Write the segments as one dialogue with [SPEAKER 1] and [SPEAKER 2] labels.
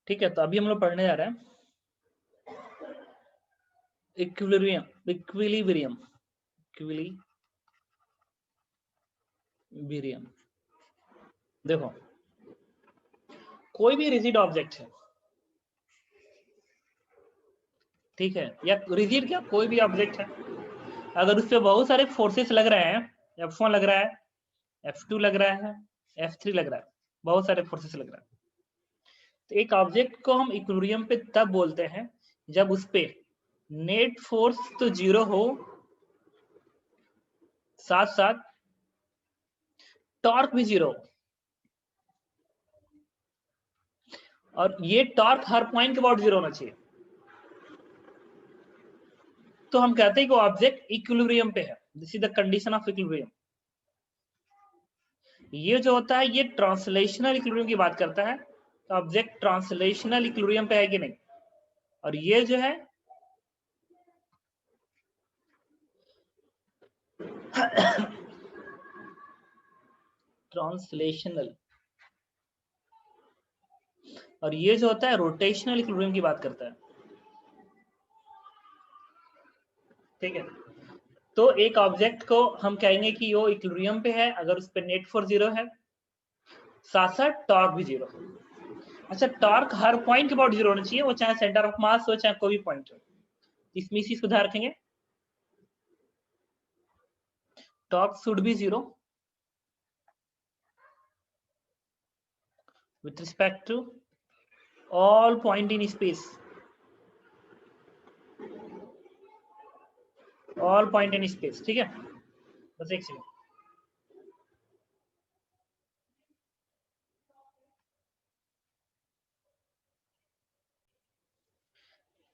[SPEAKER 1] ठीक है, तो अभी हम लोग पढ़ने जा रहे हैं इक्विलिब्रियम। इक्विलिब्रियम इक्विलिब्रियम देखो, कोई भी रिजिड ऑब्जेक्ट है, ठीक है, या रिजिड क्या, कोई भी ऑब्जेक्ट है, अगर उस पर बहुत सारे फोर्सेस लग रहे हैं, F1 लग रहा है, F2 लग रहा है, F3 लग रहा है, बहुत सारे फोर्सेस लग रहा है, तो एक ऑब्जेक्ट को हम इक्विलिब्रियम पे तब बोलते हैं जब उस पे नेट फोर्स तो जीरो हो, साथ साथ टॉर्क भी जीरो, और ये टॉर्क हर पॉइंट के अबाउट जीरो होना चाहिए, तो हम कहते हैं कि ऑब्जेक्ट इक्विलिब्रियम पे है। This is the condition of equilibrium. ये जो होता है ये ट्रांसलेशनल इक्विलिब्रियम की बात करता है, तो ऑब्जेक्ट ट्रांसलेशनल इक्विलिब्रियम पे है कि नहीं, और ये जो है ट्रांसलेशनल, और ये जो होता है रोटेशनल इक्विलिब्रियम की बात करता है। ठीक है, तो एक ऑब्जेक्ट को हम कहेंगे कि वो इक्विलिब्रियम पे है अगर उस पर नेट फोर्स जीरो है, साथ साथ टॉर्क भी जीरो। अच्छा, टॉर्क हर पॉइंट के अबाउट जीरो होना चाहिए, वो चाहे सेंटर ऑफ मास हो चाहे कोई भी पॉइंट हो, इसमें इसी को ध्यान रखेंगे, torque should be zero with respect to all point in space, all point in space। ठीक है, बस एक सेकंड,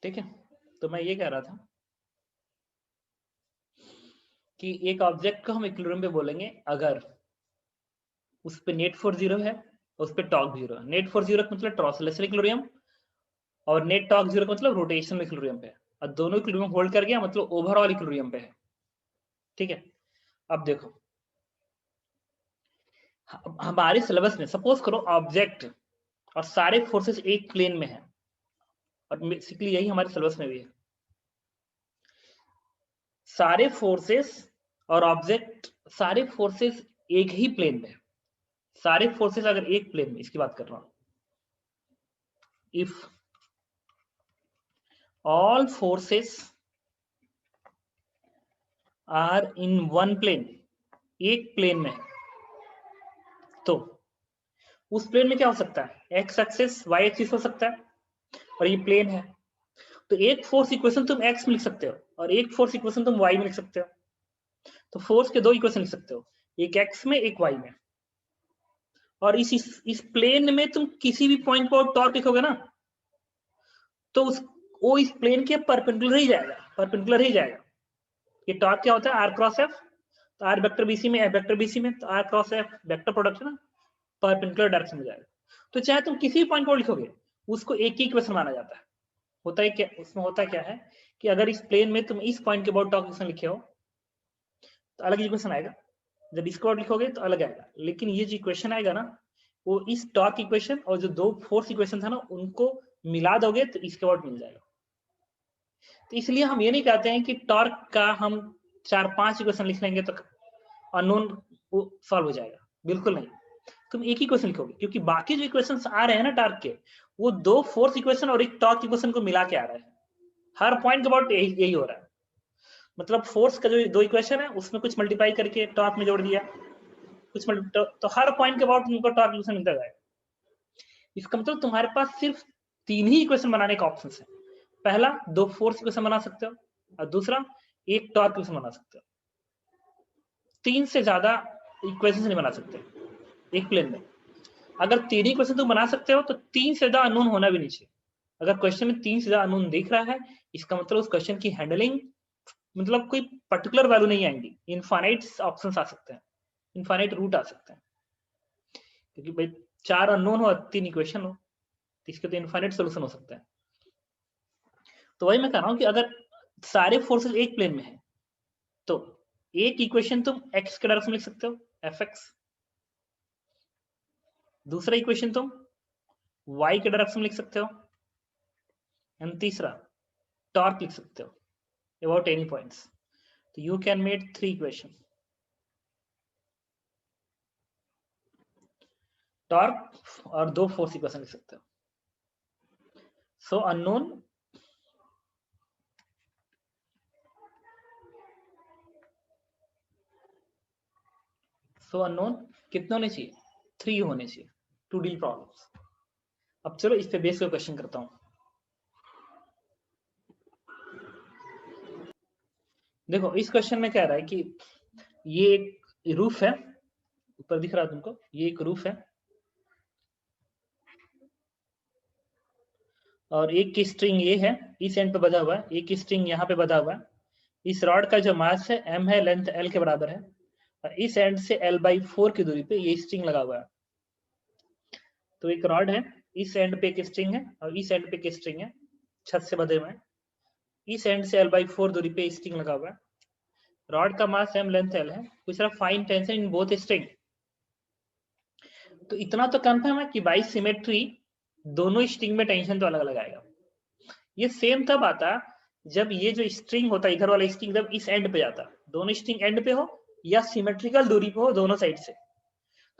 [SPEAKER 1] ठीक है, तो मैं ये कह रहा था कि एक ऑब्जेक्ट को हम इक्विलिब्रियम पे बोलेंगे अगर उस पे नेट फोर्स जीरो है, उस पे टॉर्क जीरो है। नेट फोर्स जीरो का मतलब ट्रांसलेशनल इक्विलिब्रियम, और नेट टॉर्क जीरो का मतलब रोटेशनल इक्विलिब्रियम पे है, और दोनों इक्विलिब्रियम होल्ड कर गया मतलब ओवरऑल इक्विलिब्रियम पे है। ठीक है, अब देखो हमारे सिलेबस में सपोज करो ऑब्जेक्ट और सारे फोर्सेस एक प्लेन में है, और बेसिकली यही हमारे सिलेबस में भी है, सारे फोर्सेस और ऑब्जेक्ट, सारे फोर्सेस एक ही प्लेन में, सारे फोर्सेस अगर एक प्लेन में, इसकी बात कर रहा हूं, if all forces are in one plane, एक प्लेन में, तो उस प्लेन में क्या हो सकता है, एक्स एक्सिस वाई एक्सिस हो सकता है, और ये प्लेन है, तो एक फोर्स इक्वेशन तुम एक्स में लिख सकते हो और एक फोर्स इक्वेशन तुम वाई में लिख सकते हो, तो फोर्स के दो इक्वेशन लिख सकते हो, एक एक्स में एक वाई में, और इस प्लेन में तुम किसी भी पॉइंट पर टॉर्क लिखोगे ना, तो वो इस प्लेन के परपेंडिकुलर ही जाएगा, परपेंडिकुलर ही जाएगा। ये टॉर्क क्या होता है, आर क्रॉस एफ, तो आर वेक्टर बीसी में, एफ वेक्टर बीसी में, तो R cross F vector product है ना, परपेंडिकुलर डायरेक्शन में जाएगा। तो चाहे तुम किसी भी पॉइंट पर लिखोगे उसको एक ही इक्वेशन माना जाता है। होता है क्या, उसमें होता क्या है कि अगर इस प्लेन में तुम इस पॉइंट के अबाउट टॉर्क इक्वेशन लिखे हो तो अलग इक्वेशन आएगा, जब इसको अबाउट लिखोगे तो अलग आएगा, लेकिन ये जो इक्वेशन आएगा ना, वो इस टॉर्क इक्वेशन और जो दो फोर्स इक्वेशन था ना उनको मिला दोगे तो इसके अबाउट मिल जाएगा। तो इसलिए हम ये नहीं कहते हैं कि टॉर्क का हम 4-5 इक्वेशन लिख लेंगे तो अननोन सॉल्व हो जाएगा, बिल्कुल नहीं, तुम एक ही क्वेश्चन लिखोगे, क्योंकि बाकी जो इक्वेशंस आ रहे हैं ना टॉर्क के, वो दो फोर्स इक्वेशन और एक टॉर्क इक्वेशन को मिला के आ रहे हैं, हर पॉइंट के अबाउट यही हो रहा है, मतलब फोर्स का जो दो इक्वेशन है उसमें कुछ मल्टीप्लाई करके टॉर्क में जोड़ दिया, कुछ तो हर पॉइंट के अबाउट तुमको टॉर्क इक्वेशन मिलता जाएगा। इसका मतलब तुम्हारे पास सिर्फ 3 ही इक्वेशन बनाने का ऑप्शन है, पहला दो फोर्स इक्वेशन बना सकते हो, और दूसरा एक टॉर्क इक्वेशन बना सकते हो, 3 से ज्यादा इक्वेशन नहीं बना सकते एक प्लेन में। अगर 3 ही क्वेश्चन तुम बना सकते हो तो 3 से ज्यादा अननोन होना भी नहीं चाहिए। अगर क्वेश्चन में 3 से ज्यादा अननोन दिख रहा है, इसका मतलब उस क्वेश्चन की हैंडलिंग, मतलब कोई पर्टिकुलर वैल्यू नहीं आएंगी, इनफाइनाइट ऑप्शंस आ सकते हैं, इनफाइनाइट रूट आ सकते हैं, क्योंकि भाई 4 अननोन हो 3 इक्वेशन हो, तो इसके तो इनफाइनाइट सोल्यूशन हो सकता है। तो वही मैं कह रहा हूँ कि अगर सारे फोर्सेस एक प्लेन में है तो एक इक्वेशन तुम एक्स के डायरेक्शन में लिख सकते हो, एफ एक्स, दूसरा इक्वेशन तुम वाई के डायरेक्शन लिख सकते हो, एंड तीसरा टॉर्क लिख सकते हो अबाउट एनी पॉइंट्स। तो you can make 3 equation, torque और 2 फोर्स इक्वेशन लिख सकते हो। सो अननोन कितने होने चाहिए? 3 होने चाहिए टू डील प्रॉब्लम्स। अब चलो इस पे बेस का क्वेश्चन करता हूं। देखो इस क्वेश्चन में कह रहा है कि ये एक रूफ है, ऊपर दिख रहा है तुमको, ये एक रूफ है और एक की स्ट्रिंग ये है, इस एंड पे बंधा हुआ है, एक की स्ट्रिंग यहाँ पे बंधा हुआ है। इस रॉड का जो मास है m है, लेंथ l के बराबर है, और इस एंड से l/4 की दूरी पे ये स्ट्रिंग लगा हुआ है। तो एक रॉड है, इस एंड पे एक स्ट्रिंग है और इस एंड पे एक स्ट्रिंग है, छत से बंधे हुए हैं। इस एंड से l/4 दूरी पे स्ट्रिंग लगा हुआ है। रॉड का मास m, लेंथ l है। दूसरा find tension in both string. तो इतना तो कंफर्म है कि बाई सिमेट्री दोनों स्ट्रिंग में टेंशन तो अलग अलग आएगा। ये सेम तब आता जब ये जो स्ट्रिंग होता है, इधर वाला स्ट्रिंग जब इस एंड पे जाता, दोनों स्ट्रिंग एंड पे हो या सिमेट्रिकल दूरी पे हो दोनों साइड से।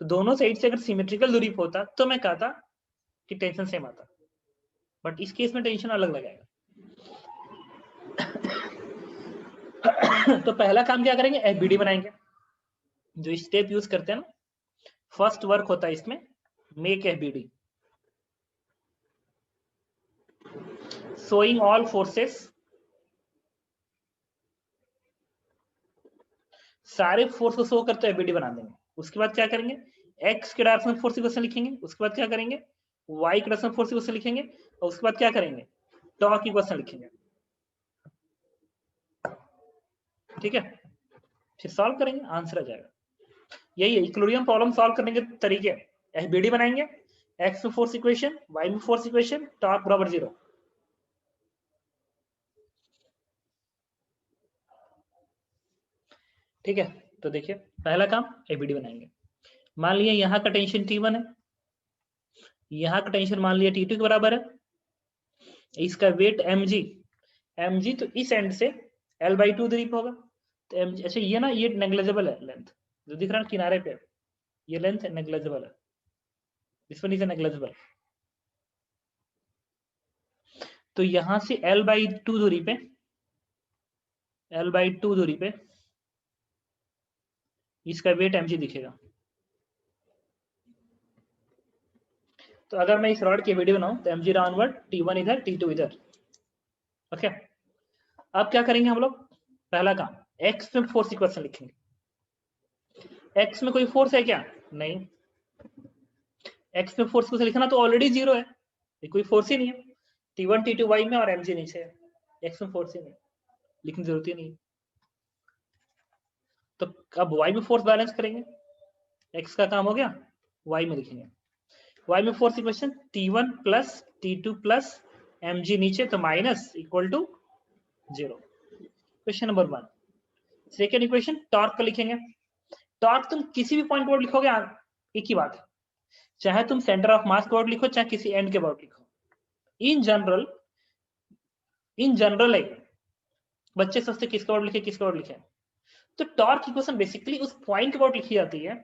[SPEAKER 1] तो दोनों साइड से अगर सिमेट्रिकल दूरी पे होता तो मैं कहता कि टेंशन सेम आता, बट इस केस में टेंशन अलग लगाएगा। तो पहला काम क्या करेंगे, एफबीडी बनाएंगे। जो स्टेप यूज करते हैं ना, फर्स्ट वर्क होता है इसमें make FBD, showing all forces, सारे फोर्स को शो करते एफबीडी बना देंगे। उसके बाद क्या करेंगे, एक्स के डायरेक्शन में फोर्स इक्वेशन लिखेंगे। उसके बाद क्या करेंगे, वाई के डायरेक्शन में फोर्स इक्वेशन लिखेंगे। और उसके बाद क्या करेंगे, टॉर्क इक्वेशन लिखेंगे। ठीक है, फिर सॉल्व करेंगे, आंसर आ जाएगा। यही है इक्विलिब्रियम प्रॉब्लम सॉल्व करने के तरीके। एफबीडी बनाएंगे, एक्स में फोर्स इक्वेशन, वाई में फोर्स इक्वेशन, टॉर्क बराबर 0। ठीक है, तो देखिए पहला काम एफबीडी बनाएंगे। मान लिया यहाँ का टेंशन T1 है, यहाँ का टेंशन मान लिया T2 के बराबर है, इसका वेट mg तो इस एंड से l/2 दूरी पे होगा। तो mg, अच्छा ये ना ये नेग्लिजिबल है लेंथ, जो दिख रहा है किनारे पे, ये लेंथ नेग्लिजिबल है, दिस वन इज नेग्लिजिबल। तो यहां से l/2 दूरी पे इसका वेट mg दिखेगा। तो अगर मैं इस रॉड की वीडियो बनाऊं तो mg डाउनवर्ड, T1 इधर, T2 इधर। ओके, अब क्या करेंगे हम लोग, पहला काम x में फोर्स इक्वेशन लिखेंगे। x में कोई फोर्स है क्या, नहीं। x में फोर्स इक्वेशन लिखना तो ऑलरेडी 0 है, ये कोई फोर्स ही नहीं है। T1 T2 y में और mg नीचे है, x में फोर्स ही नहीं, लिखने की जरूरत ही नहीं। तो अब y में फोर्स बैलेंस करेंगे, x का काम हो गया, y में लिखेंगे। y में force equation T1 plus T2 plus mg नीचे, तो minus equal to 0। Question number 1। Second equation torque का लिखेंगे। टॉर्क तुम किसी भी पॉइंट पर लिखोगे एक ही बात है, चाहे तुम सेंटर ऑफ मास के अबाउट लिखो चाहे किसी एंड के अबाउट लिखो। इन जनरल है, बच्चे सोचते किसके अबाउट लिखे किसके अबाउट लिखे। तो टॉर्क इक्वेशन बेसिकली उस पॉइंट के अबाउट लिखी जाती है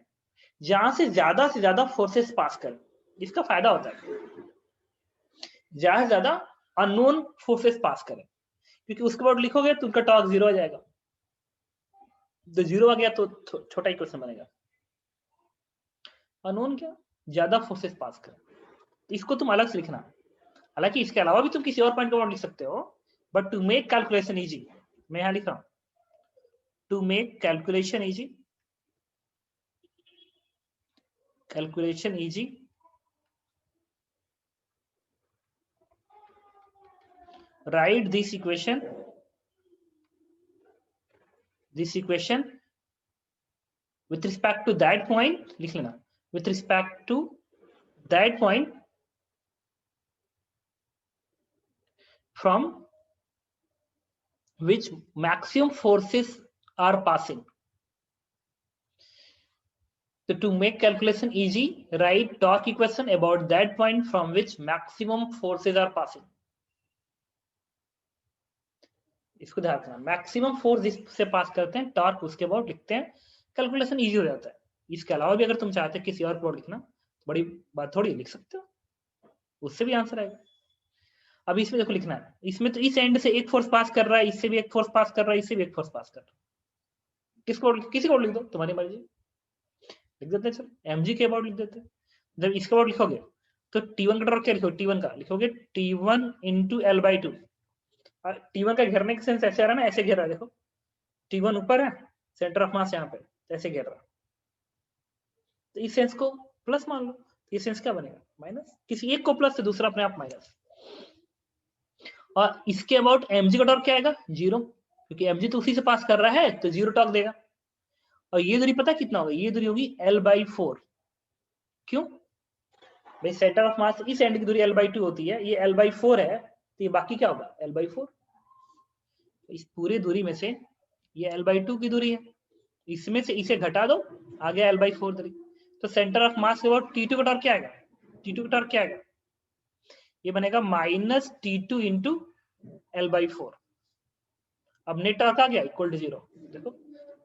[SPEAKER 1] जहां से ज्यादा फोर्सेस पास कर। इसका फायदा होता है जहां से ज्यादा अननोन फोर्सेस पास करें, क्योंकि उसके अबाउट लिखोगे तो उनका टॉर्क 0 आ जाएगा। तो 0 आ गया तो छोटा इक्वेशन बनेगा। अननोन क्या, ज्यादा फोर्सेस पास करें, इसको तुम अलग से लिखना। हालांकि इसके अलावा भी तुम किसी और पॉइंट को लिख सकते हो, but to make calculation easy मैं यहां लिख रहा हूं, to make calculation easy write this equation with respect to that point, लिख लेना, with respect to that point from which maximum forces are passing। तो to make calculation easy write torque equation about that point from which maximum forces are passing. इसको ध्यान रखना, maximum force जिससे पास करते हैं torque उसके अबाउट लिखते हैं, कैलकुलेशन इजी हो जाता है। इसके अलावा भी अगर तुम चाहते हैं किसी और प्लॉट लिखना, बड़ी बात थोड़ी लिख सकते हो, उससे भी आंसर आएगा। अब इसमें देखो लिखना है, इसमें तो इस एंड से एक फोर्स पास कर रहा है, इससे भी एक फोर्स पास कर रहा है, इससे भी एक फोर्स पास कर रहा है। किसको किसी को लिख दो, तुम्हारी मर्जी, लिख देते हैं। चलो एम जी के अबाउट लिख देते हैं। जब इसके अबाउट लिखोगे तो T1 का टॉर्क क्या लिखोगे, T1 का लिखोगे T1 इंटू L/2। T1 का घेरने का सेंस ऐसे आ रहा है ना, ऐसे घेर रहा है, देखो T1 ऊपर है, सेंटर ऑफ मास यहाँ पे, ऐसे घेर रहा है, तो इस सेंस को प्लस मान लो, ये सेंस क्या बनेगा माइनस, किसी एक को प्लस तो दूसरा अपने आप माइनस। और इसके अबाउट mg का टॉर्क क्या आएगा, 0, क्योंकि mg तो उसी से पास कर रहा है तो 0 टॉर्क देगा। और ये दूरी पता कितना होगा, ये दूरी होगी L/4। क्यों भाई, सेंटर ऑफ मास इस एंड की दूरी L/2 होती है, ये L/4 है, तो ये बाकी क्या होगा L/4। इस पूरी दूरी में से ये L/2 की दूरी है, इसमें से इसे घटा दो, आ गया L/4 दूरी। तो सेंटर ऑफ मास के अबाउट T2 का टॉर्क क्या आएगा, T2 का टॉर्क क्या आएगा, ये बनेगा माइनस T2 इंटू L/4। अब नेट टॉर्क आ गया इक्वल टू 0। देखो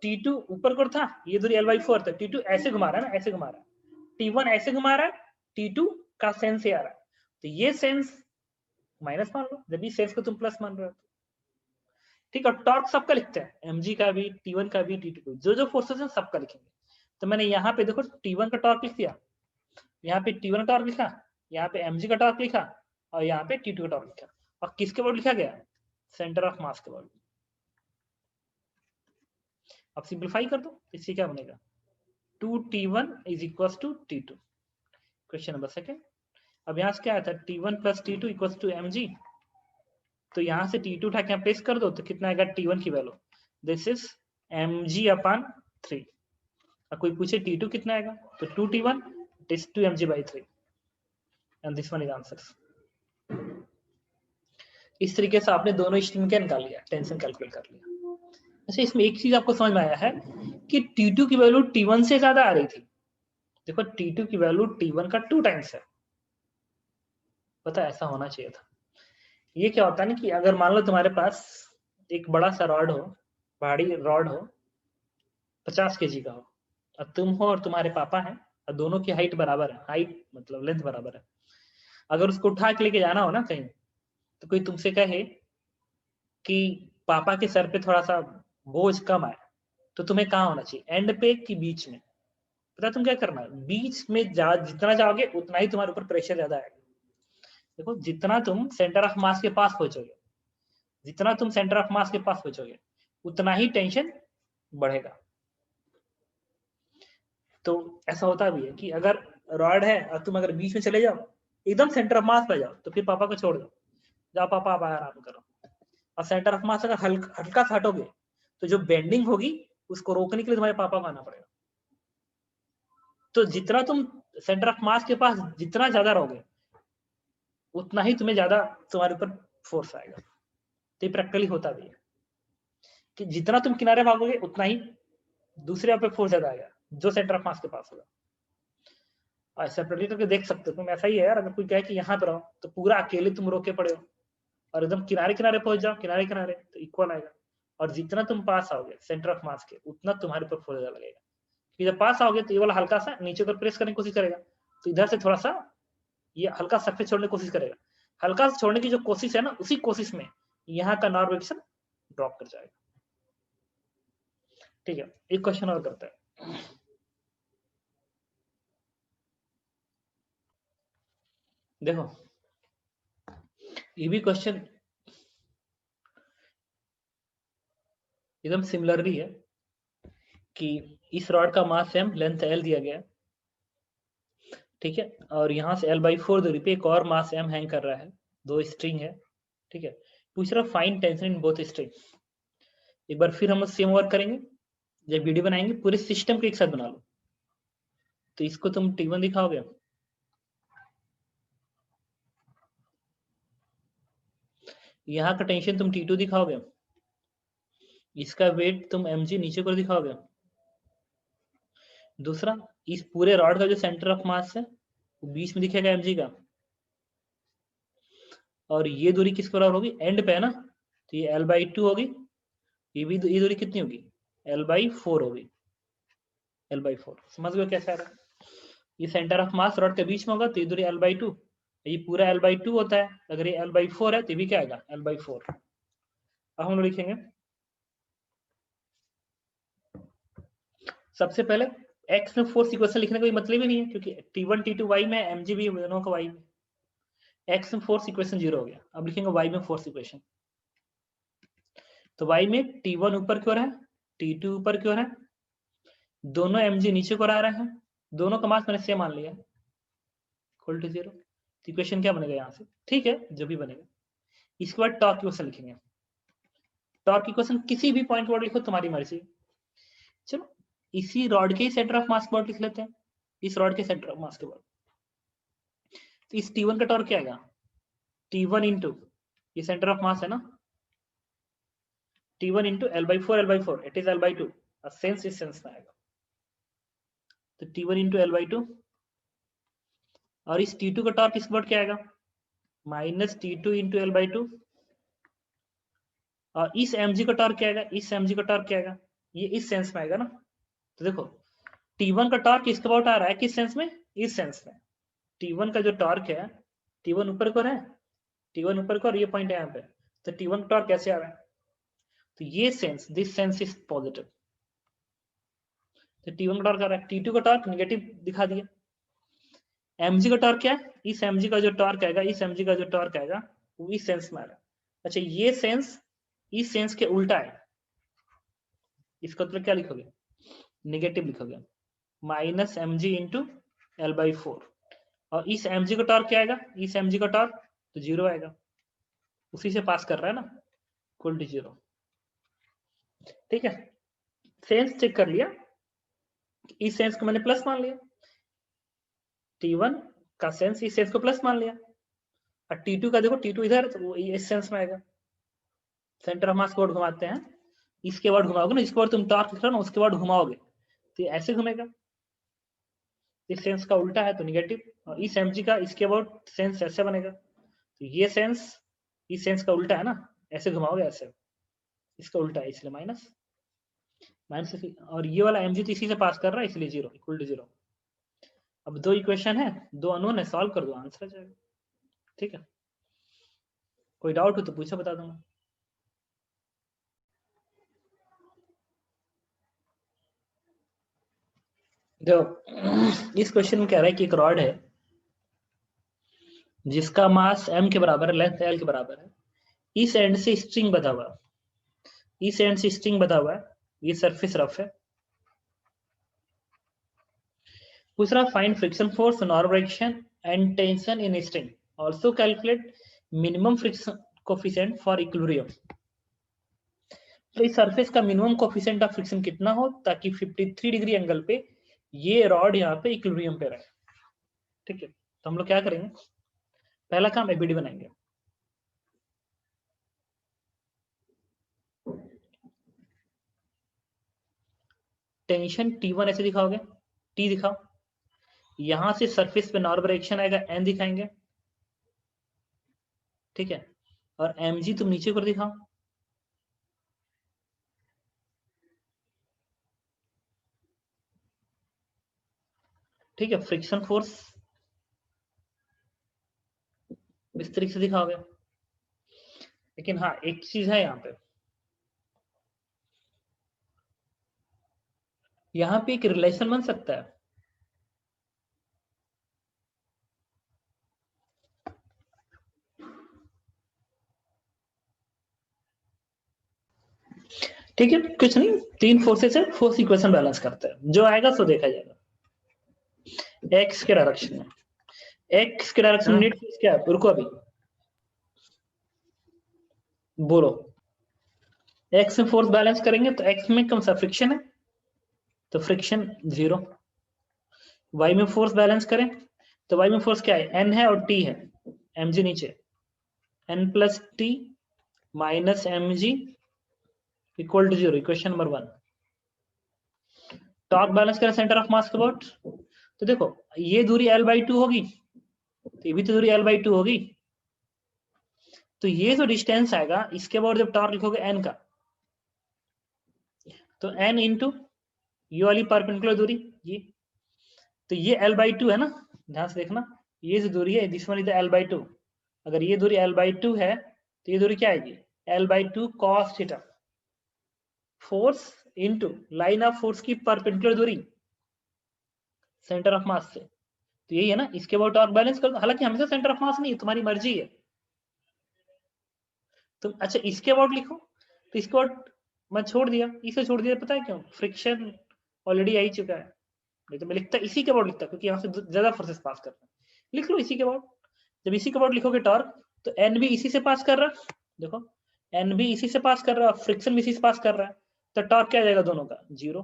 [SPEAKER 1] T2 ऊपर को था, ये दूरी L/4 था, T2 ऐसे घुमा रहा है ना, ऐसे घुमा रहा है, T1 ऐसे घुमा रहा है, T2 का सेंस ये आ रहा है, तो ये सेंस माइनस मान लो, जब भी सेंस को तुम प्लस मान रहे हो। ठीक है, टॉर्क सबका लिखते हैं, mg का भी, T1 का भी, T2 का भी, जो जो फोर्सेस हैं सबका लिखेंगे। तो मैंने यहाँ पे देखो T1 का टॉर्क लिख दिया, यहाँ पे T1 का टॉर्क लिखा, यहाँ पे mg का टॉर्क लिखा, और यहाँ पे T2 का टॉर्क लिखा। और किसके अबाउट लिखा गया, सेंटर ऑफ मास के अबाउट। अब सिंप्लीफाई कर दो, इससे क्या बनेगा, 2T1 is equal to T2। Question number second. अब यहाँ से क्या आया था, T1 plus T2 equal to mg, तो यहाँ से T2 उठा के पेस्ट कर दो, तो कितना आएगा T1 की वैल्यू, दिस इज mg/3। अब कोई पूछे T2 कितना आएगा, तो 2T1 is 2mg/3 and this one is answer. इस तरीके से आपने दोनों स्ट्रिंग क्या निकाल लिया, टेंशन कैलकुलेट कर लिया। अच्छा, इसमें एक चीज आपको समझ में आया है कि T2 की वैल्यू T1 से ज्यादा आ रही थी। देखो T2 की वैल्यू T1 का 2 टाइम्स है, पता ऐसा होना चाहिए था। ये क्या होता है ना कि अगर मान लो तुम्हारे पास एक बड़ा सा रॉड हो, भारी रॉड हो, 50 kg का हो, और तुम हो और तुम्हारे पापा हैं, और दोनों की हाइट बराबर है, हाइट मतलब लेंथ बराबर है। अगर उसको उठा के लेके जाना हो ना कहीं, तो कोई तुमसे कहे कि पापा के सर पे थोड़ा सा बोझ कम आए, तो तुम्हें कहाँ होना चाहिए, एंड पे कि बीच में। पता तुम क्या करना, बीच में जितना जाओगे उतना ही तुम्हारे ऊपर प्रेशर ज्यादा आएगा। देखो जितना तुम सेंटर ऑफ मास के पास पहुंचोगे, जितना तुम सेंटर ऑफ मास के पास पहुंचोगे, उतना ही टेंशन बढ़ेगा। तो ऐसा होता भी है कि अगर रॉड है और तुम अगर बीच में चले जाओ, एकदम सेंटर ऑफ मास पे जाओ, तो फिर पापा को छोड़ दो, जाओ पापा आप आराम करो। और सेंटर ऑफ मास अगर हल्का सा हटोगे, तो जो बेंडिंग होगी उसको रोकने के लिए तुम्हारे पापा को आना पड़ेगा। तो जितना तुम सेंटर ऑफ मास के पास जितना ज्यादा रहोगे, उतना ही तुम्हें ज्यादा तुम्हारे ऊपर फोर्स आएगा। तो ये प्रैक्टिकली होता भी है कि जितना तुम किनारे भागोगे, उतना ही दूसरे पे फोर्स ज्यादा आएगा जो सेंटर ऑफ मास के पास होगा। ऐसा प्रैक्टिकल करके देख सकते हो तुम। ऐसा ही है यार, अगर कोई कहे कि यहाँ पे रहो, तो पूरा अकेले तुम रोके पड़े हो, और एकदम किनारे किनारे पहुंच जाओ, किनारे किनारे, तो इक्वल आएगा। और जितना तुम पास आओगे सेंटर ऑफ मास के, उतना तुम्हारे ऊपर फोर्स ज्यादा लगेगा। कि जब पास आओगे तो ये वाला हल्का सा नीचे को प्रेस करने की कोशिश करेगा, तो इधर से थोड़ा सा ये हल्का सरफेस छोड़ने की कोशिश करेगा। हल्का सा छोड़ने की जो कोशिश है ना, उसी कोशिश में यहाँ का नॉर्मल एक्शन ड्रॉप कर जाएगा। ठीक है, एक क्वेश्चन और करते हैं। देखो ये भी क्वेश्चन एकदम सिमिलरली है कि इस रॉड का मास m, लेंथ l दिया गया, ठीक है, और यहाँ से L/4 दूरी पे एक और मास m हैंग कर रहा है, दो स्ट्रिंग है, ठीक है। पूछ रहा find tension in both string. एक बार फिर हम सेम वर्क करेंगे, जब वीडियो बनाएंगे पूरे सिस्टम को एक साथ बना लो। तो इसको तुम T1 दिखाओगे, यहाँ का टेंशन तुम T2 दिखाओगे, इसका वेट तुम mg नीचे को दिखाओगे, दूसरा, इस पूरे रॉड का जो सेंटर ऑफ मास है वो बीच में दिखेगा mg का, और ये दूरी किसके बराबर होगी, एंड पे है ना, तो ये l/2 होगी, ये दूरी कितनी होगी, l/4 होगी, l/4। समझ गए कैसे आ रहा है, ये सेंटर ऑफ मास रॉड के बीच में होगा तो ये दूरी l/2, ये पूरा l/2 होता है, अगर ये l/4 है तो भी क्या आएगा, l/4। अब हम लोग लिखेंगे सबसे पहले x में फोर्स इक्वेशन लिखने का कोई मतलब ही नहीं है, क्योंकि T1 T2 y में, mg भी दोनों का y में, x में फोर्स इक्वेशन 0 हो गया। अब लिखेंगे y में फोर्स इक्वेशन, तो y में T1 ऊपर की ओर है, T2 ऊपर की ओर है, दोनों mg नीचे को आ रहे हैं, दोनों का मास मैंने सेम मान लिया, इक्वल टू 0। इक्वेशन क्या बनेगा यहाँ से, ठीक है जो भी बनेगा। इसके बाद टॉर्क इक्वेशन लिखेंगे, टॉर्क इक्वेशन किसी भी पॉइंट पर लिखो तुम्हारी मर्जी। चलो इसी रॉड के सेंटर ऑफ मास के बाद लिख लेते हैं, इस रॉड के सेंटर ऑफ मास के बाद, तो इस T1 का टॉर्क क्या आएगा, T1 इंटू ये सेंटर ऑफ मास है ना, T1 into l/4, it is l/2, sense इस सेंस में आएगा, तो T1 इंटू l/2, और इस T2 का टॉर्क इसके बाद क्या आएगा, माइनस T2 इंटू l/2, और इस mg का टॉर्क क्या आएगा, इस mg का टॉर्क क्या आएगा, ये इस सेंस में आएगा ना। तो देखो T1 का टॉर्क इसके अबाउट आ रहा है किस सेंस में, इस सेंस में। T1 का जो टॉर्क है, T1 ऊपर को है, T1 ऊपर को, और ये पॉइंट है यहाँ पे, तो T1 का टॉर्क कैसे आ रहा है, तो ये sense, this sense is positive, तो T1 का टॉर्क आ रहा है, T2 का टॉर्क नेगेटिव दिखा दिया। mg का टॉर्क क्या है, इस mg का जो टॉर्क आएगा, इस mg का जो टॉर्क आएगा वो इस सेंस में आ रहा है। अच्छा ये सेंस इस सेंस के उल्टा है, इसका मतलब क्या लिखोगे, नेगेटिव लिखोगे, माइनस mg इंटू l/4, और इस mg का टॉर्क क्या आएगा, इस mg का टॉर्क तो 0 आएगा, उसी से पास कर रहा है ना, इक्वल टू 0। ठीक है, सेंस चेक कर लिया, इस सेंस को मैंने प्लस मान लिया, T1 का सेंस इस सेंस को प्लस मान लिया, और T2 का देखो, T2 इधर तो वो इस सेंस में आएगा, सेंटर ऑफ मास को घुमाते हैं, इसके बाद घुमाओगे ना, इसके बाद तुम टॉर्क लिख रहे हो ना, उसके बाद घुमाओगे तो ऐसे घूमेगा, इस सेंस का उल्टा है तो निगेटिव, और इस mg का इसके अबाउट सेंस ऐसे बनेगा, तो ये सेंस इस सेंस का उल्टा है ना, ऐसे घुमाओगे ऐसे, इसका उल्टा है इसलिए माइनस, और ये वाला mg तो इसी से पास कर रहा है इसलिए 0, इक्वल टू 0। अब दो इक्वेशन है, दो अननोन है, सॉल्व कर दो, आंसर आ जाएगा। ठीक है, कोई डाउट हो तो पूछो, बता दूंगा। जो इस क्वेश्चन में कह रहा है कि एक रॉड है जिसका मास m के बराबर है, लेंथ l के बराबर है, इस एंड से स्ट्रिंग बंधा हुआ है, इस एंड से स्ट्रिंग बंधा हुआ है, ये सरफेस रफ है। दूसरा, find friction force, normal reaction and tension in string, also calculate minimum friction coefficient for equilibrium. तो इस सरफेस का मिनिमम कोफिशिएंट ऑफ फ्रिक्शन कितना हो ताकि 53 डिग्री एंगल पे ये रॉड यहाँ पे इक्विलिब्रियम पे रहे। ठीक है, तो हम लोग क्या करेंगे, पहला काम एबीडी बनाएंगे, टेंशन T1 ऐसे दिखाओगे, T दिखाओ, यहां से सरफेस पे नॉर्मल रिएक्शन आएगा N दिखाएंगे, ठीक है, और mg तुम नीचे कर दिखाओ, ठीक है, फ्रिक्शन फोर्स इस तरीके से दिखाओगे। लेकिन हाँ एक चीज है यहाँ पे, यहाँ पे एक रिलेशन बन सकता है, ठीक है, कुछ नहीं, तीन फोर्सेस है, फोर्स इक्वेशन बैलेंस करते हैं, जो आएगा सो देखा जाएगा। एक्स के डायरेक्शन में, एक्स के डायरेक्शन में नेट फोर्स क्या है, रुको अभी बोलो, एक्स में फोर्स बैलेंस करेंगे तो एक्स में कौन सा फ्रिक्शन है, तो फ्रिक्शन 0, वाई में फोर्स बैलेंस करें तो वाई में फोर्स क्या है, एन है और टी है, mg नीचे, N plus T minus mg equal to 0, equation number 1। Torque balance करें सेंटर ऑफ मास के अबाउट, तो देखो ये दूरी L/2 होगी, तो ये भी तो दूरी L/2 होगी, तो ये जो डिस्टेंस आएगा इसके अबाउट जब टॉर्क लिखोगे n का, तो n इंटू ये वाली परपेंडिकुलर दूरी ये, तो ये L/2 है ना, ध्यान से देखना, ये जो दूरी है दिस वन इज L/2, अगर ये दूरी L/2 है तो ये दूरी क्या आएगी L/2 cos theta, force into line of force की परपेंडिकुलर दूरी सेंटर ऑफ मास से, तो यही है ना, इसके अबाउट टॉर्क बैलेंस कर दो, हालांकि हमेशा सेंटर ऑफ मास नहीं है, तुम्हारी मर्जी है, तो अच्छा इसके अबाउट लिखो, तो इसके अबाउट मैं छोड़ दिया, इसे छोड़ दिया, पता है क्यों, फ्रिक्शन ऑलरेडी आ ही चुका है, नहीं तो मैं लिखता इसी के अबाउट लिखता, क्योंकि यहाँ से ज्यादा फोर्सेस पास कर रहे हैं, लिख लो इसी के अबाउट, जब इसी के अबाउट लिखोगे टॉर्क, तो एन भी इसी से पास कर रहा है, देखो एन भी इसी से पास कर रहा है, फ्रिक्शन भी इसी से पास कर रहा है, तो टॉर्क क्या आ जाएगा दोनों का 0,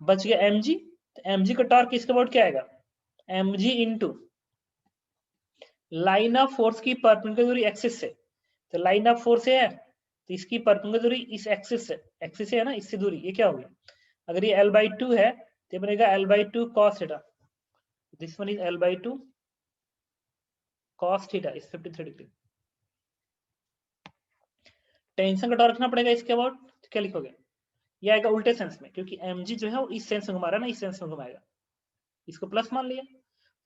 [SPEAKER 1] बच गया mg, तो mg का टॉर्क इसके अबाउट क्या आएगा mg into line of force की परपेंडिकुलर दूरी एक्सिस से, तो लाइन ऑफ फोर्स है तो इसकी परपेंडिकुलर दूरी इस एक्सिस से है ना, इससे दूरी, ये क्या होगी, अगर ये L/2 है तो ये बनेगा L/2 cos theta, this one is L/2 cos theta is 53 degree. Tension का टॉर्क रखना पड़ेगा इसके अबाउट, तो क्या लिखोगे, ये आएगा उल्टे सेंस में, क्योंकि mg जो है वो इस सेंस में घुमा रहा है ना, इस सेंस में घुमाएगा, इसको प्लस मान लिया,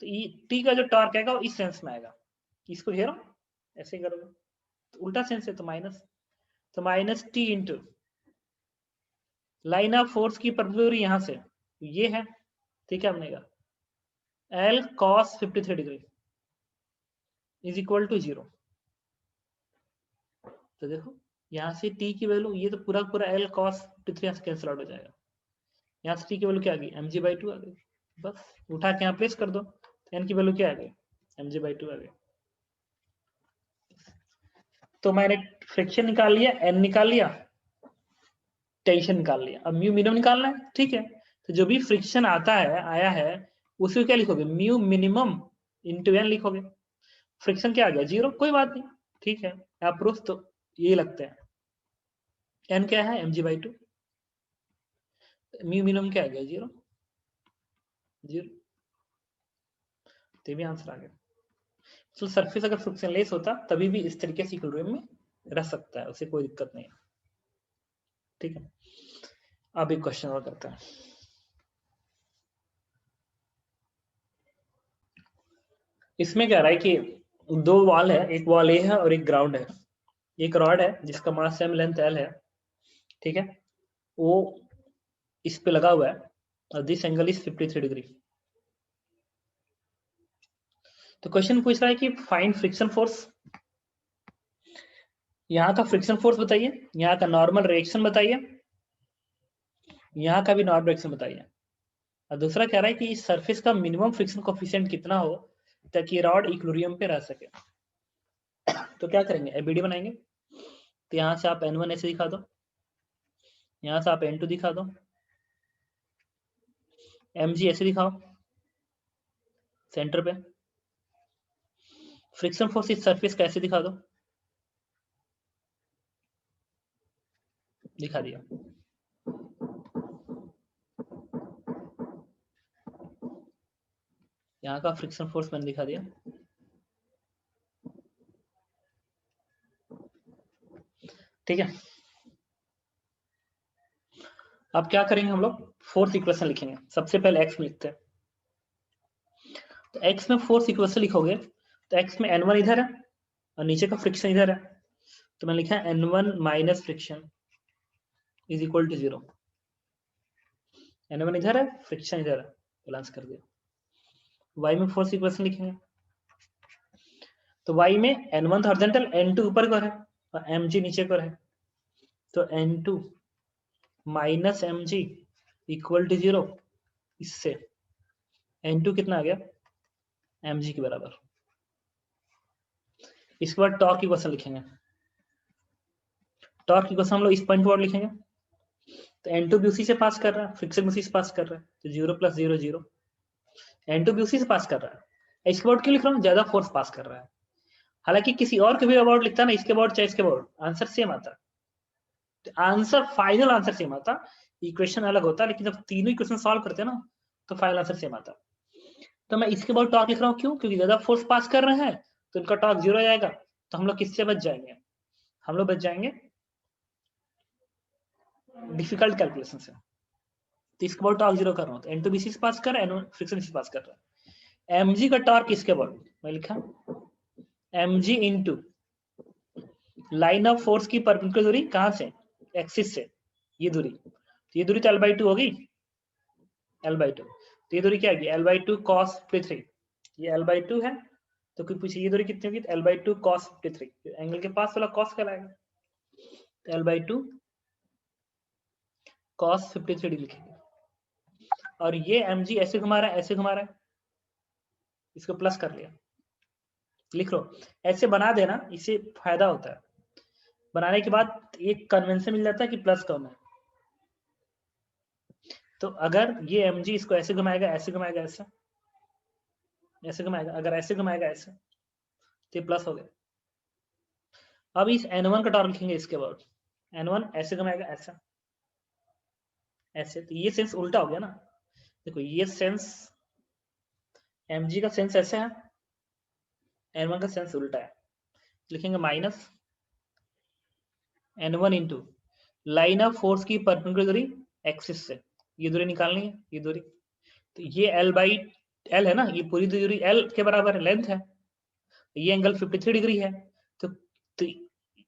[SPEAKER 1] तो टी का जो टॉर्क आएगा वो इस सेंस में आएगा, इसको घेरो ऐसे ही करोगे, तो उल्टा सेंस है तो minus T into line of force की परपेंडिकुलर यहाँ से ये है, ठीक है, बनेगा L cos 53 degree is equal to 0, तो देखो यहाँ से t की वैल्यू, ये तो पूरा पूरा L cos 53 यहाँ से कैंसिल आउट हो जाएगा, यहाँ से t की वैल्यू क्या आ गई mg/2 आ गई, बस उठा के यहाँ प्लेस कर दो, n की वैल्यू क्या आ गई mg/2 आ गई, तो मैंने फ्रिक्शन निकाल लिया, n निकाल लिया, टेंशन निकाल लिया, अब म्यू मिनिमम निकालना है, ठीक है, तो जो भी फ्रिक्शन आया है उसको क्या लिखोगे म्यू मिनिमम इंटू n लिखोगे, फ्रिक्शन क्या आ गया 0, कोई बात नहीं, ठीक है, आप प्रूफ तो ये लगते हैं, n क्या है mg/2, म्यू मिनिमम क्या आ गया 0, तो भी आंसर आ गया, तो सरफेस अगर फ्रिक्शन लेस होता तभी भी इस तरीके से इक्विलिब्रियम में रह सकता है, उसे कोई दिक्कत नहीं है, ठीक है। अब एक क्वेश्चन और करते हैं, इसमें क्या रहा है कि दो वॉल है, एक वॉल ए है और एक ग्राउंड है, एक रॉड है जिसका मास m लेंथ l है, ठीक है, वो इस पे लगा हुआ है और दिस एंगल इज 53 डिग्री, तो क्वेश्चन पूछ रहा है कि फाइंड फ्रिक्शन फोर्स, यहाँ का फ्रिक्शन फोर्स बताइए, यहाँ का नॉर्मल रिएक्शन बताइए, यहाँ का भी नॉर्मल रिएक्शन बताइए, और दूसरा कह रहा है कि इस सरफेस का मिनिमम फ्रिक्शन कोफिशिएंट कितना हो ताकि रॉड इक्विलिब्रियम पे रह सके, तो क्या करेंगे एबीडी बनाएंगे, तो यहाँ से आप n1 ऐसे दिखा दो, यहाँ से आप n2 दिखा दो, mg ऐसे दिखाओ सेंटर पे, फ्रिक्शन फोर्स इस सरफेस का ऐसे दिखा दो, दिखा दिया, यहाँ का फ्रिक्शन फोर्स मैंने दिखा दिया, ठीक है। अब क्या करेंगे हम लोग, फोर्स इक्वेशन लिखेंगे, सबसे पहले x में लिखते हैं, तो x में फोर्स इक्वेशन लिखोगे तो x में n1 इधर है और नीचे का फ्रिक्शन इधर है, तो मैंने लिखा है n1 minus friction is equal to 0, n1 इधर है फ्रिक्शन इधर है, बैलेंस कर दिया, y में फोर्स इक्वेशन लिखेंगे, तो y में n1 हॉरिजॉन्टल, n2 ऊपर को है और mg नीचे को है, तो n2 minus mg equal to 0, इससे n2 कितना आ गया mg के बराबर, इसके बाद टॉर्क की क्वेश्चन लिखेंगे, टॉर्क की क्वेश्चन हम लोग इस पॉइंट पर लिखेंगे, तो n2 भी उसी से पास कर रहा है, फ्रिक्शन उसी से पास कर रहा है, तो 0 + 0 0, n2 भी उसी से पास कर रहा है, इसके अबाउट क्यों लिख रहा हूँ, ज्यादा फोर्स पास कर रहा है, हालांकि किसी और के भी अबाउट लिखता ना, इसके अबाउट चाहे इसके अबाउट, आंसर सेम आता, तो आंसर फाइनल आंसर सेम आता, इक्वेशन अलग होता है, लेकिन जब तीनों इक्वेशन सॉल्व करते हैं ना तो फाइनल आंसर सेम आता है। तो मैं इसके बाद टॉर्क लिख रहा हूँ, क्यों? क्योंकि ज्यादा फोर्स पास कर रहे हैं तो इनका टॉर्क 0 हो जाएगा। तो हम लोग किससे बच जाएंगे? हम लोग बच जाएंगे डिफिकल्ट कैलकुलेशन से। तो इसके बाद टॉर्क 0 कर रहा हूँ, तो N2 BC से पास कर रहा है, N1 फ्रिक्शन से पास कर रहा है। mg का टॉर्क इसके बाद मैं लिखा mg into line of force की परपेंडिकुलर दूरी, कहां से? एक्सिस से, ये दूरी। तो ये दूरी तो L/2 होगी, L/2। तो ये दूरी क्या है? L/2 cos 53। ये L/2 है, तो कोई पूछे ये दूरी कितनी होगी? तो L/2 cos 53, एंगल के पास वाला cos कहलाएगा। तो L/2 cos 53 लिखेंगे। और ये mg ऐसे घुमा रहा है, ऐसे घुमा रहा है, इसको प्लस कर लिया, लिख लो। ऐसे बना देना, इससे फायदा होता है। बनाने के बाद एक कन्वेंशन मिल जाता है कि प्लस कम है। तो अगर ये mg इसको ऐसे घुमाएगा, ऐसे घुमाएगा, ऐसे ऐसे घुमाएगा, अगर ऐसे घुमाएगा ऐसे, तो ये प्लस हो गया। अब इस N1 का टॉर्क लिखेंगे इसके बाद। N1 ऐसे घुमाएगा, ऐसा ऐसे, तो ये सेंस उल्टा हो गया ना। देखो ये सेंस mg का सेंस ऐसे है, N1 का सेंस उल्टा है। लिखेंगे minus N1 into line of force की परपेंडिकुलर दूरी एक्सिस से, ये दूरी निकालनी है, ये दूरी। तो ये L है ना, ये पूरी दूरी L के बराबर है, लेंथ है। ये एंगल 53 डिग्री है। तो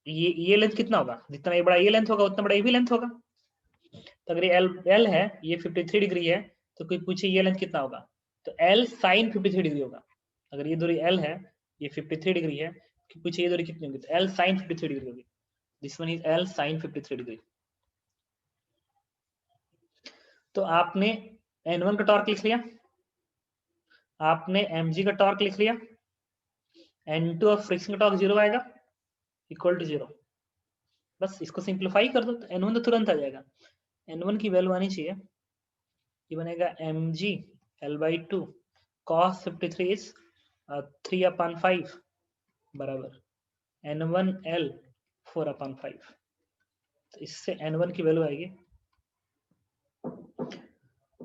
[SPEAKER 1] ये लेंथ कितना होगा? जितना ये बड़ा ये लेंथ होगा, उतना बड़ा ये भी लेंथ होगा। तो अगर ये L है, ये 53 डिग्री है, तो कोई पूछे ये लेंथ कितना होगा? तो L sin 53 डिग्री होगा। अगर ये दूरी L है, ये 53 डिग्री है, पूछे ये दूरी कितनी होगी? तो L sin 53 डिग्री होगी। This one is L sin 53 degree. तो आपने N1 का टॉर्क लिख लिया, आपने mg का टॉर्क लिख लिया, N2 ऑफ फ्रिक्शन का टॉर्क 0 आएगा, इक्वल टू 0। बस इसको सिंप्लीफाई कर दो तो N1 तो तुरंत आ जाएगा। N1 की वैल्यू आनी चाहिए, ये बनेगा mg L/2 cos 53 इज 3/5 बराबर N1 L 4/5। तो इससे N1 की वैल्यू आएगी,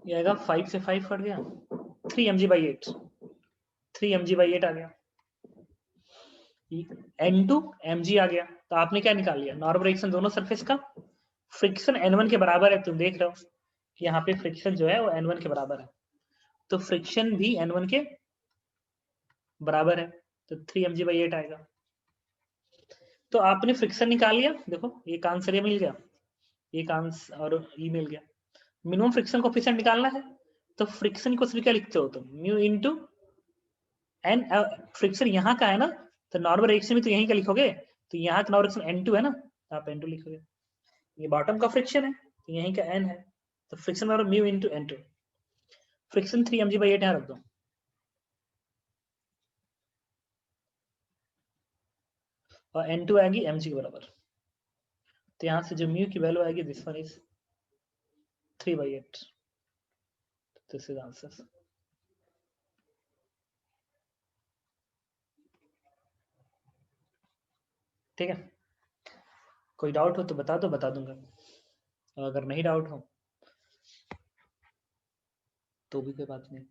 [SPEAKER 1] ये आएगा 5 से 5 कट गया, 3 mg/8, 3 mg/8 आ गया। N2 mg आ गया। तो आपने क्या निकाल लिया? नॉर्मल रिएक्शन दोनों सरफेस का, फ्रिक्शन N1 के बराबर है। तुम देख रहे हो कि यहाँ पे फ्रिक्शन जो है वो N1 के बराबर है, तो फ्रिक्शन भी N1 के बराबर है, तो 3 mg/8 आएगा। तो आपने फ्रिक्शन निकाल लिया। देखो एक आंसर ये मिल गया, एक आंसर और ये मिल गया। मिनिमम फ्रिक्शन कोएफिशिएंट निकालना है, तो फ्रिक्शन को क्या लिखते हो तुम? Mu into an. फ्रिक्शन यहाँ का है ना, तो नॉर्मल रिएक्शन में तो यहीं का लिखोगे, तो यहाँ का नॉर्मल रिएक्शन N2 है ना, तो आप N2 लिखोगे। ये बॉटम का फ्रिक्शन है, तो यहीं का N है, तो फ्रिक्शन बराबर mu into N2। Friction 3 mg/8 यहाँ रख दो, और N2 आएगी mg के बराबर। तो यहाँ से जो म्यू की वैल्यू आएगी, this one is 3/8। This is answer. ठीक है, कोई डाउट हो तो बता दो, बता दूंगा। अगर नहीं डाउट हो तो भी कोई बात नहीं।